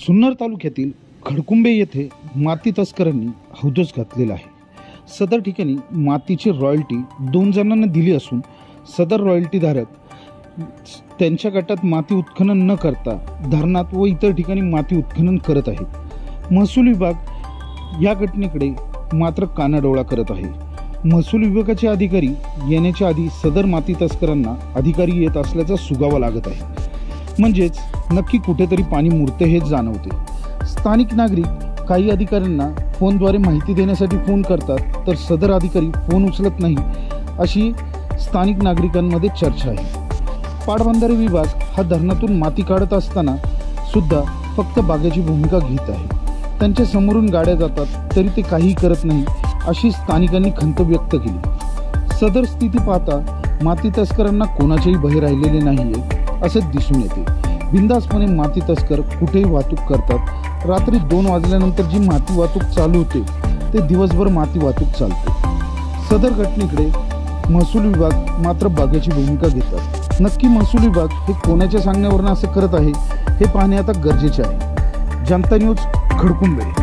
जुन्नर तालुक्यातील खडकुंबे येथे माती तस्करांनी हौदच घातलेला आहे। सदर ठिकाणी मातीची रॉयल्टी 2 जणांना दिली असून सदर रॉयल्टीधारक त्यांच्या गटात माती उत्खनन न करता धरणात व इतर ठिकाणी माती उत्खनन करत आहेत। महसूल विभाग या घटनेकडे मात्र कानाडोळा करत आहे। महसूल विभागाचे अधिकारी येण्याच्या आधी सदर माती तस्करांना अधिकारी येत असल्याचा सुगावा लागत आहे। म्हणजेच नक्की कुठेतरी पाणी मुरते हेच जाणवते। स्थानिक नागरिक काही अधिकाऱ्यांना फोनद्वारे माहिती देण्यासाठी फोन करतात, तर सदर अधिकारी फोन उचलत नाही अशी स्थानिक नागरिकांमध्ये चर्चा आहे। पाटबंधारे विभाग हा धरणातून माती काढत असताना सुद्धा फक्त बागेची भूमिका घेत आहे। त्यांच्या समोरून गाड्या जातात तरी ते काही करत नाही अशी स्थानिकांनी खंत व्यक्त केली। सदर स्थिती पाहता माती तस्करांना कोणाचेही भय राहिलेले नाहीये असे दिसून येते। बिंदासपणे माती तस्कर कुठेही वाहतूक करतात। रात्री 2 वाजल्यानंतर जी माती वाहतूक चालू होते ते दिवसभर माती वाहतूक चालते। सदर घटनेकडे महसूल विभाग मात्र बागेची भूमिका घेतात। नक्की महसूल विभाग हे कोणाच्या सांगण्यावरून असं करत आहे हे पाहणे आता गरजेचे आहे। जनता न्यूज खडकुंबे।